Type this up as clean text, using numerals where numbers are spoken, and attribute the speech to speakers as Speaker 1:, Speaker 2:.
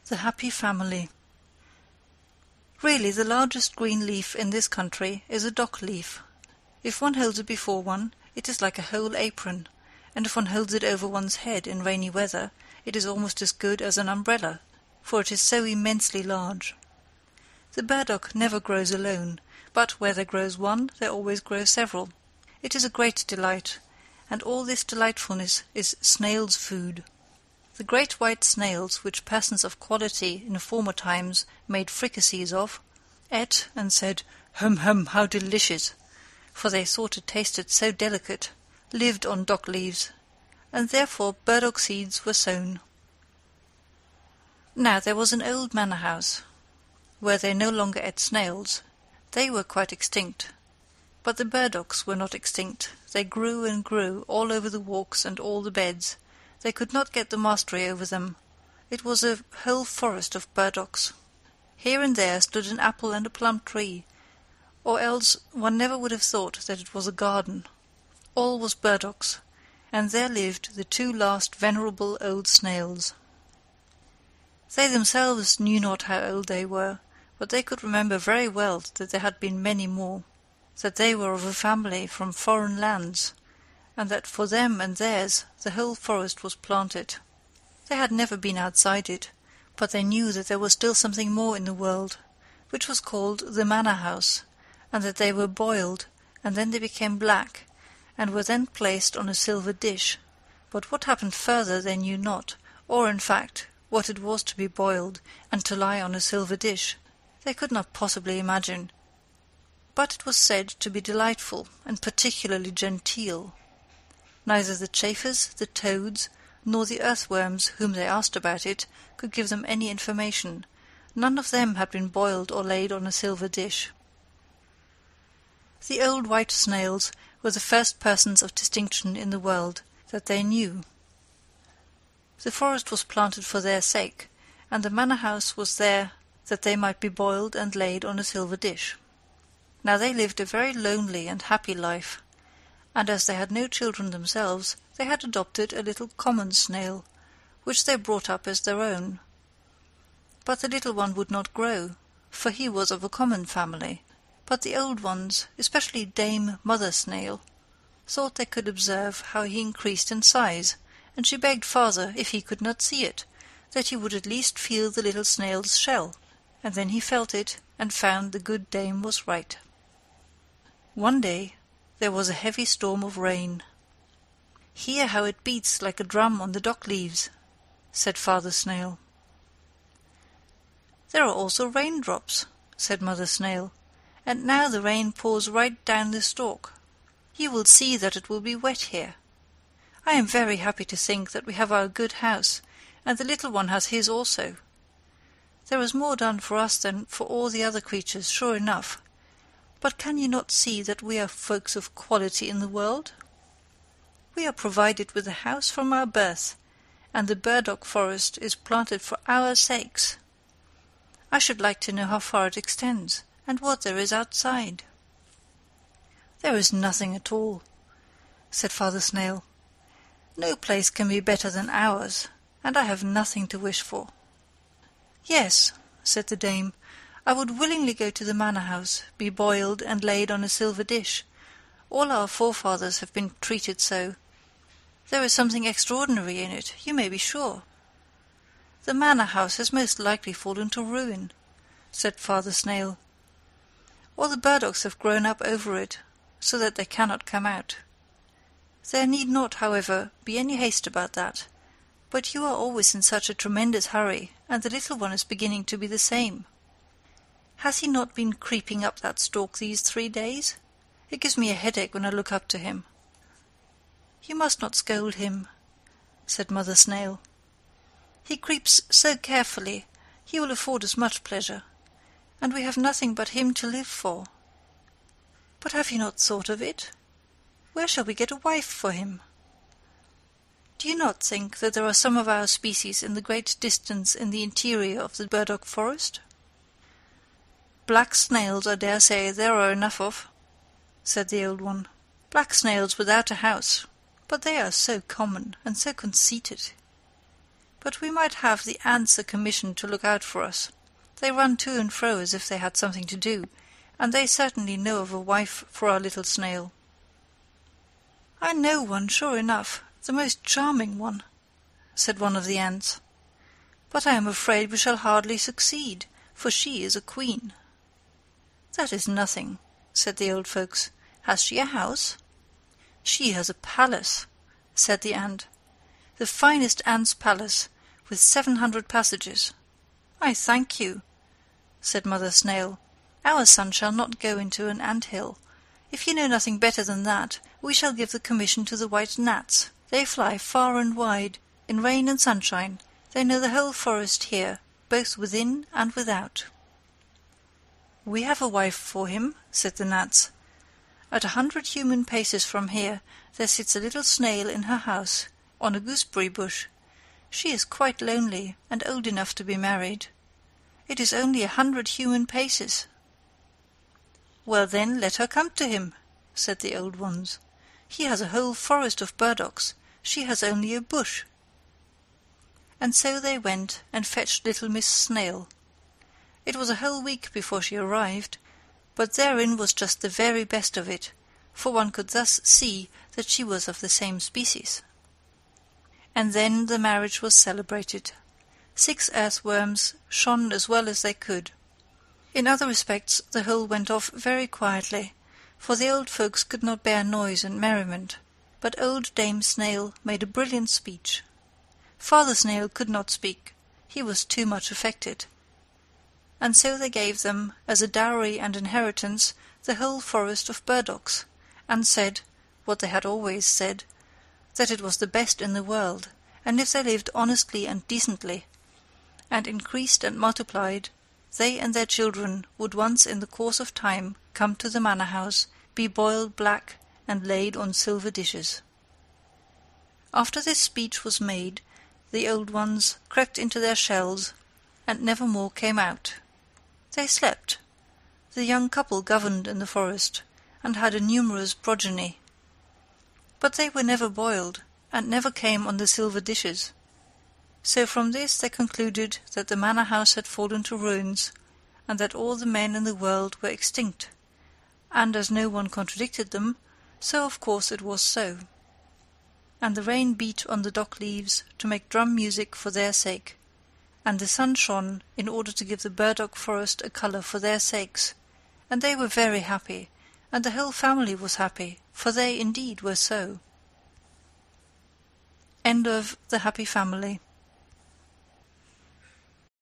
Speaker 1: The Happy Family. Really, the largest green leaf in this country is a dock leaf. If one holds it before one, it is like a whole apron, and if one holds it over one's head in rainy weather, it is almost as good as an umbrella, for it is so immensely large. The burdock never grows alone, but where there grows one, there always grow several. It is a great delight, and all this delightfulness is snails' food. The great white snails, which persons of quality in former times made fricassees of, ate and said, "Hum, hum, how delicious!" for they thought it tasted so delicate, lived on dock leaves, and therefore burdock seeds were sown. Now there was an old manor house, where they no longer ate snails. They were quite extinct. But the burdocks were not extinct. They grew and grew, all over the walks and all the beds. They could not get the mastery over them. It was a whole forest of burdocks. Here and there stood an apple and a plum tree, or else one never would have thought that it was a garden. All was burdocks, and there lived the two last venerable old snails. They themselves knew not how old they were, but they could remember very well that there had been many more, that they were of a family from foreign lands, and that for them and theirs the whole forest was planted. They had never been outside it, but they knew that there was still something more in the world, which was called the manor house, and that they were boiled, and then they became black, and were then placed on a silver dish, but what happened further they knew not, or in fact what it was to be boiled and to lie on a silver dish they could not possibly imagine, but it was said to be delightful and particularly genteel. Neither the chafers, the toads, nor the earthworms whom they asked about it could give them any information. None of them had been boiled or laid on a silver dish. The old white snails were the first persons of distinction in the world that they knew. The forest was planted for their sake, and the manor house was there that they might be boiled and laid on a silver dish. Now they lived a very lonely and happy life, and as they had no children themselves, they had adopted a little common snail, which they brought up as their own. But the little one would not grow, for he was of a common family, but the old ones, especially Dame Mother Snail, thought they could observe how he increased in size, and she begged father, if he could not see it, that he would at least feel the little snail's shell, and then he felt it, and found the good dame was right. One day there was a heavy storm of rain. "Hear how it beats like a drum on the dock leaves," said Father Snail. "There are also raindrops," said Mother Snail, "and now the rain pours right down the stalk. You will see that it will be wet here. I am very happy to think that we have our good house, and the little one has his also. There is more done for us than for all the other creatures, sure enough. But can you not see that we are folks of quality in the world? We are provided with a house from our birth, and the burdock forest is planted for our sakes. I should like to know how far it extends, and what there is outside." "There is nothing at all," said Father Snail. "No place can be better than ours, and I have nothing to wish for." "Yes," said the dame, "I would willingly go to the manor house, be boiled and laid on a silver dish. All our forefathers have been treated so. There is something extraordinary in it, you may be sure." "The manor house has most likely fallen to ruin," said Father Snail. "All the burdocks have grown up over it, so that they cannot come out. There need not, however, be any haste about that, but you are always in such a tremendous hurry, and the little one is beginning to be the same. Has he not been creeping up that stalk these 3 days? It gives me a headache when I look up to him." "You must not scold him," said Mother Snail. "He creeps so carefully, he will afford us much pleasure, and we have nothing but him to live for. But have you not thought of it? Where shall we get a wife for him? Do you not think that there are some of our species in the great distance in the interior of the burdock forest?" "Black snails, I dare say, there are enough of," said the old one. "Black snails without a house, but they are so common and so conceited. But we might have the ants a commission to look out for us. They run to and fro as if they had something to do, and they certainly know of a wife for our little snail." "I know one, sure enough, the most charming one," said one of the ants. "But I am afraid we shall hardly succeed, for she is a queen." "That is nothing," said the old folks. "Has she a house?" "She has a palace," said the ant. "The finest ant's palace, with 700 passages." "I thank you," said Mother Snail. "Our son shall not go into an ant-hill. If you know nothing better than that, we shall give the commission to the white gnats. They fly far and wide, in rain and sunshine. They know the whole forest here, both within and without." "We have a wife for him," said the gnats. "At 100 human paces from here there sits a little snail in her house, on a gooseberry bush. She is quite lonely, and old enough to be married. It is only 100 human paces." "Well then, let her come to him," said the old ones. "He has a whole forest of burdocks, she has only a bush." And so they went and fetched little Miss Snail. It was a whole week before she arrived, but therein was just the very best of it, for one could thus see that she was of the same species. And then the marriage was celebrated. 6 earthworms shone as well as they could. In other respects the whole went off very quietly, for the old folks could not bear noise and merriment, but old Dame Snail made a brilliant speech. Father Snail could not speak, he was too much affected. And so they gave them, as a dowry and inheritance, the whole forest of burdocks, and said, what they had always said, that it was the best in the world, and if they lived honestly and decently, and increased and multiplied, they and their children would once in the course of time come to the manor-house, be boiled black, and laid on silver dishes. After this speech was made, the old ones crept into their shells, and never more came out. They slept. The young couple governed in the forest, and had a numerous progeny. But they were never boiled, and never came on the silver dishes. So from this they concluded that the manor-house had fallen to ruins, and that all the men in the world were extinct, and as no one contradicted them, so of course it was so. And the rain beat on the dock leaves to make drum music for their sake, and the sun shone in order to give the burdock forest a colour for their sakes, and they were very happy, and the whole family was happy, for they indeed were so. End of The Happy Family.